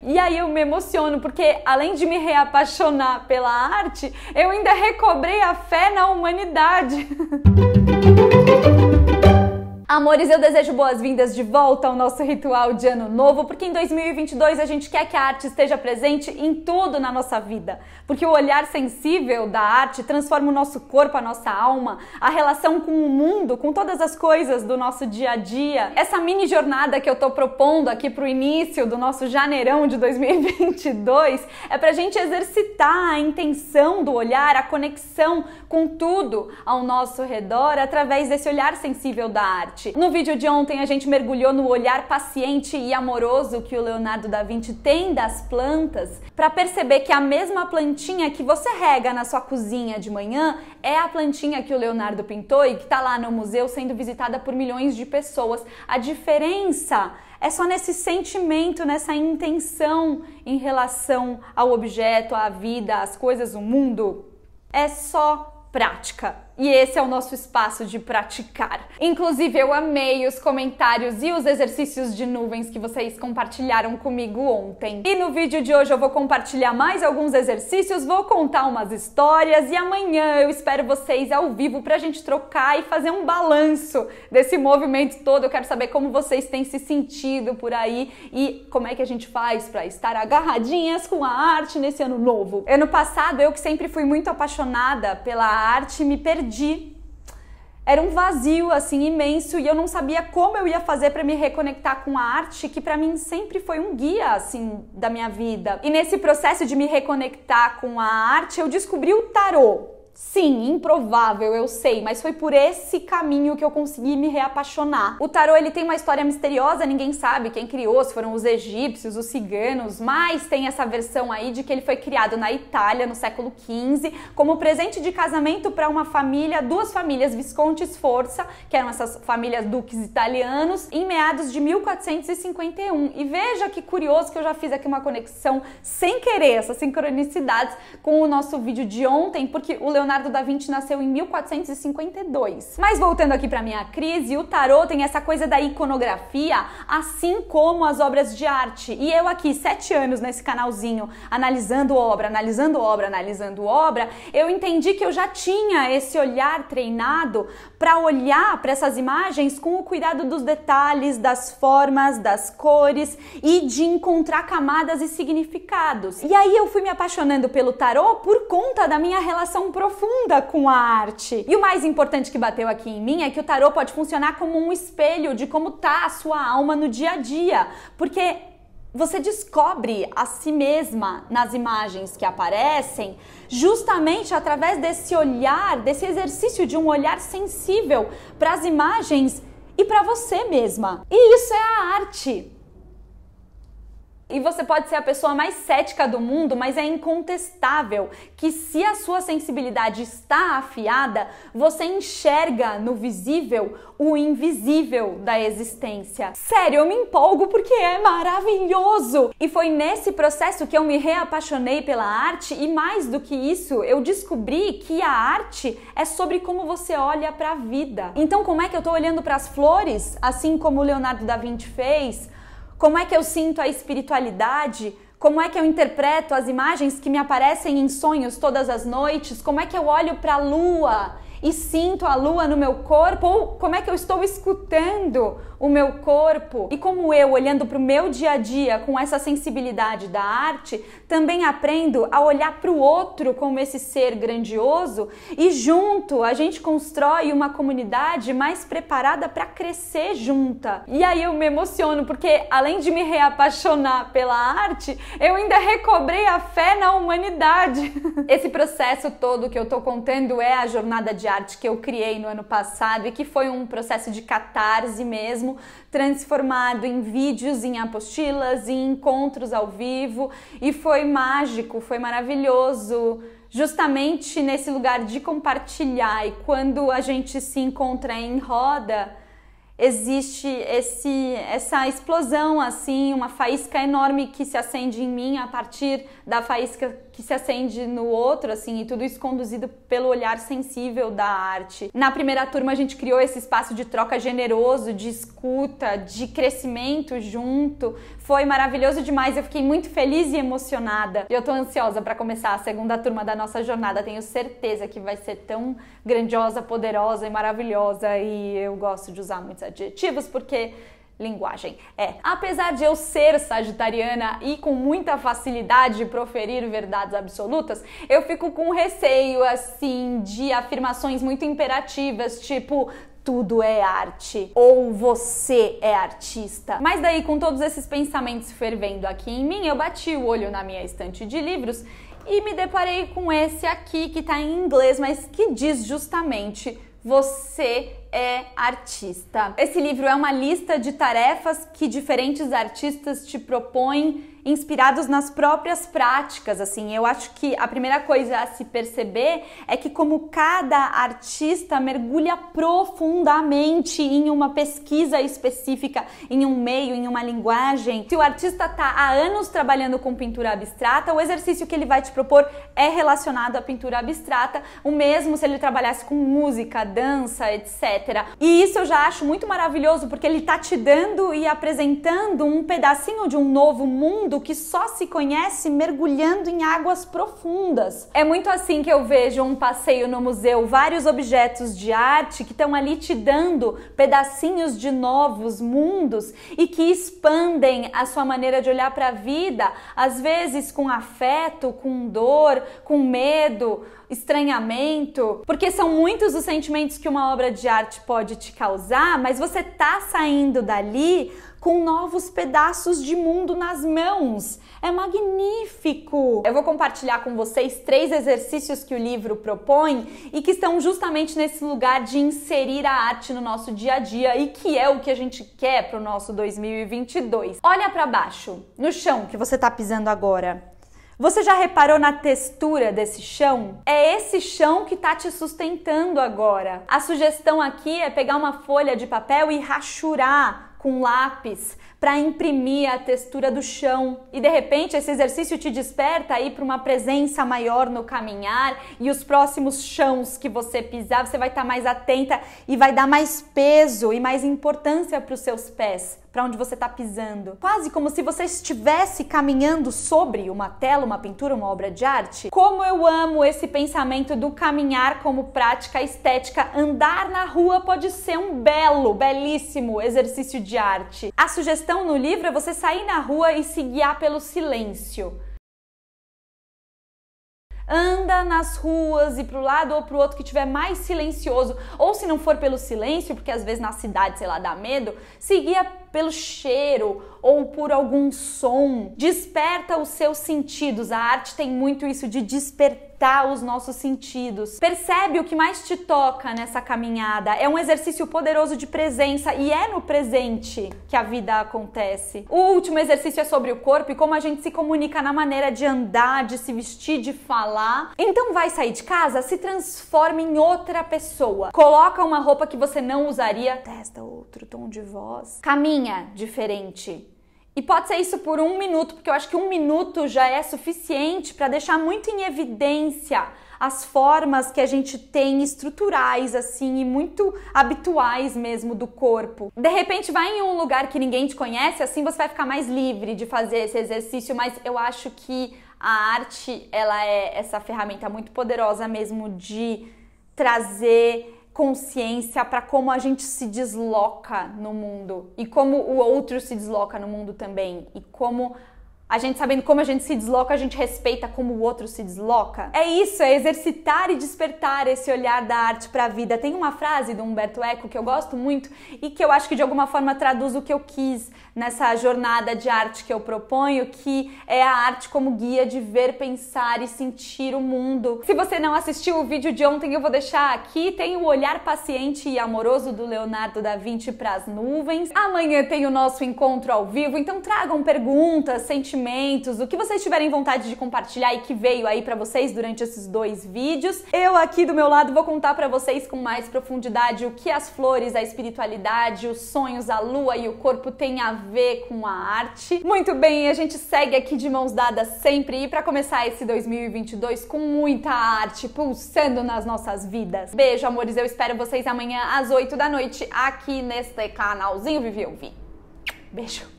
E aí eu me emociono, porque além de me reapaixonar pela arte, eu ainda recobrei a fé na humanidade. Amores, eu desejo boas-vindas de volta ao nosso ritual de Ano Novo, porque em 2022 a gente quer que a arte esteja presente em tudo na nossa vida, porque o olhar sensível da arte transforma o nosso corpo, a nossa alma, a relação com o mundo, com todas as coisas do nosso dia a dia. Essa mini jornada que eu tô propondo aqui pro início do nosso janeirão de 2022 é pra gente exercitar a intenção do olhar, a conexão com tudo ao nosso redor através desse olhar sensível da arte. No vídeo de ontem a gente mergulhou no olhar paciente e amoroso que o Leonardo da Vinci tem das plantas, para perceber que a mesma plantinha que você rega na sua cozinha de manhã é a plantinha que o Leonardo pintou e que está lá no museu sendo visitada por milhões de pessoas. A diferença é só nesse sentimento, nessa intenção em relação ao objeto, à vida, às coisas, o mundo. É só prática. E esse é o nosso espaço de praticar. Inclusive, eu amei os comentários e os exercícios de nuvens que vocês compartilharam comigo ontem. E no vídeo de hoje eu vou compartilhar mais alguns exercícios, vou contar umas histórias e amanhã eu espero vocês ao vivo pra gente trocar e fazer um balanço desse movimento todo. Eu quero saber como vocês têm se sentido por aí e como é que a gente faz pra estar agarradinhas com a arte nesse ano novo. Ano passado, eu que sempre fui muito apaixonada pela arte, me perdi. Era um vazio assim imenso e eu não sabia como eu ia fazer para me reconectar com a arte, que para mim sempre foi um guia assim da minha vida. E nesse processo de me reconectar com a arte, eu descobri o tarô. Sim, improvável, eu sei, mas foi por esse caminho que eu consegui me reapaixonar. O tarô, ele tem uma história misteriosa, ninguém sabe quem criou, se foram os egípcios, os ciganos, mas tem essa versão aí de que ele foi criado na Itália no século XV como presente de casamento para uma família, duas famílias Visconti Sforza, que eram essas famílias duques italianos, em meados de 1451. E veja que curioso que eu já fiz aqui uma conexão sem querer, essas sincronicidades com o nosso vídeo de ontem, porque o Leonardo da Vinci nasceu em 1452. Mas voltando aqui para minha crise, o tarô tem essa coisa da iconografia, assim como as obras de arte. E eu aqui, 7 anos nesse canalzinho, analisando obra, eu entendi que eu já tinha esse olhar treinado para olhar para essas imagens com o cuidado dos detalhes, das formas, das cores e de encontrar camadas e significados. E aí eu fui me apaixonando pelo tarô por conta da minha relação profunda com a arte. E o mais importante que bateu aqui em mim é que o tarô pode funcionar como um espelho de como tá a sua alma no dia a dia, porque você descobre a si mesma nas imagens que aparecem justamente através desse olhar, desse exercício de um olhar sensível para as imagens e para você mesma. E isso é a arte. E você pode ser a pessoa mais cética do mundo, mas é incontestável que se a sua sensibilidade está afiada, você enxerga no visível o invisível da existência. Sério, eu me empolgo porque é maravilhoso! E foi nesse processo que eu me reapaixonei pela arte e mais do que isso, eu descobri que a arte é sobre como você olha para a vida. Então, como é que eu tô olhando para as flores, assim como o Leonardo da Vinci fez? Como é que eu sinto a espiritualidade? Como é que eu interpreto as imagens que me aparecem em sonhos todas as noites? Como é que eu olho para a lua e sinto a lua no meu corpo? Ou como é que eu estou escutando o meu corpo? E como eu, olhando para o meu dia a dia com essa sensibilidade da arte, também aprendo a olhar para o outro como esse ser grandioso e junto a gente constrói uma comunidade mais preparada para crescer junta. E aí eu me emociono porque além de me reapaixonar pela arte, eu ainda recobrei a fé na humanidade. Esse processo todo que eu tô contando é a jornada de arte que eu criei no ano passado e que foi um processo de catarse mesmo, transformado em vídeos, em apostilas, em encontros ao vivo, e foi mágico, foi maravilhoso, justamente nesse lugar de compartilhar. E quando a gente se encontra em roda, existe essa explosão, assim, uma faísca enorme que se acende em mim a partir da faísca que se acende no outro, assim, e tudo isso conduzido pelo olhar sensível da arte. Na primeira turma a gente criou esse espaço de troca generoso, de escuta, de crescimento junto. Foi maravilhoso demais, eu fiquei muito feliz e emocionada. E eu tô ansiosa para começar a segunda turma da nossa jornada, tenho certeza que vai ser tão grandiosa, poderosa e maravilhosa, e eu gosto de usar muitos adjetivos porque linguagem Apesar de eu ser sagitariana e com muita facilidade de proferir verdades absolutas, eu fico com receio, assim, de afirmações muito imperativas, tipo tudo é arte, ou você é artista. Mas daí, com todos esses pensamentos fervendo aqui em mim, eu bati o olho na minha estante de livros e me deparei com esse aqui, que tá em inglês, mas que diz justamente: você é artista. Esse livro é uma lista de tarefas que diferentes artistas te propõem, inspirados nas próprias práticas, assim. Eu acho que a primeira coisa a se perceber é que como cada artista mergulha profundamente em uma pesquisa específica, em um meio, em uma linguagem. Se o artista tá há anos trabalhando com pintura abstrata, o exercício que ele vai te propor é relacionado à pintura abstrata, o mesmo se ele trabalhasse com música, dança, etc. E isso eu já acho muito maravilhoso, porque ele tá te dando e apresentando um pedacinho de um novo mundo que só se conhece mergulhando em águas profundas. É muito assim que eu vejo um passeio no museu, vários objetos de arte que estão ali te dando pedacinhos de novos mundos e que expandem a sua maneira de olhar para a vida, às vezes com afeto, com dor, com medo, estranhamento, porque são muitos os sentimentos que uma obra de arte pode te causar, mas você tá saindo dali com novos pedaços de mundo nas mãos. É magnífico! Eu vou compartilhar com vocês 3 exercícios que o livro propõe e que estão justamente nesse lugar de inserir a arte no nosso dia a dia, e que é o que a gente quer para o nosso 2022. Olha para baixo, no chão que você tá pisando agora. Você já reparou na textura desse chão? É esse chão que tá te sustentando agora. A sugestão aqui é pegar uma folha de papel e rachurar com lápis para imprimir a textura do chão. E de repente esse exercício te desperta aí para uma presença maior no caminhar, e os próximos chãos que você pisar, você vai estar mais atenta e vai dar mais peso e mais importância para os seus pés, para onde você está pisando. Quase como se você estivesse caminhando sobre uma tela, uma pintura, uma obra de arte. Como eu amo esse pensamento do caminhar como prática estética. Andar na rua pode ser um belíssimo exercício de arte. A sugestão no livro é você sair na rua e se guiar pelo silêncio. Anda nas ruas e pro lado ou pro outro que tiver mais silencioso, ou se não for pelo silêncio, porque às vezes na cidade, sei lá, dá medo, se guia pelo cheiro ou por algum som. Desperta os seus sentidos. A arte tem muito isso de despertar os nossos sentidos. Percebe o que mais te toca nessa caminhada. É um exercício poderoso de presença, e é no presente que a vida acontece. O último exercício é sobre o corpo e como a gente se comunica na maneira de andar, de se vestir, de falar. Então vai sair de casa, se transforma em outra pessoa. Coloca uma roupa que você não usaria, testa outro tom de voz, caminha diferente. E pode ser isso por 1 minuto, porque eu acho que 1 minuto já é suficiente para deixar muito em evidência as formas que a gente tem estruturais, assim, e muito habituais mesmo do corpo. De repente vai em um lugar que ninguém te conhece, assim você vai ficar mais livre de fazer esse exercício, mas eu acho que a arte, ela é essa ferramenta muito poderosa mesmo de trazer consciência para como a gente se desloca no mundo e como o outro se desloca no mundo também, e como a gente, sabendo como a gente se desloca, a gente respeita como o outro se desloca. É isso, é exercitar e despertar esse olhar da arte para a vida. Tem uma frase do Umberto Eco que eu gosto muito e que eu acho que de alguma forma traduz o que eu quis nessa jornada de arte que eu proponho, que é a arte como guia de ver, pensar e sentir o mundo. Se você não assistiu o vídeo de ontem, eu vou deixar aqui. Tem o olhar paciente e amoroso do Leonardo da Vinci para as nuvens. Amanhã tem o nosso encontro ao vivo, então tragam perguntas, sentimentos, sentimentos, o que vocês tiverem vontade de compartilhar e que veio aí pra vocês durante esses 2 vídeos. Eu aqui do meu lado vou contar pra vocês com mais profundidade o que as flores, a espiritualidade, os sonhos, a lua e o corpo têm a ver com a arte. Muito bem, a gente segue aqui de mãos dadas sempre e pra começar esse 2022 com muita arte pulsando nas nossas vidas. Beijo, amores, eu espero vocês amanhã às 8 da noite aqui neste canalzinho Vivi Ouvi. Beijo!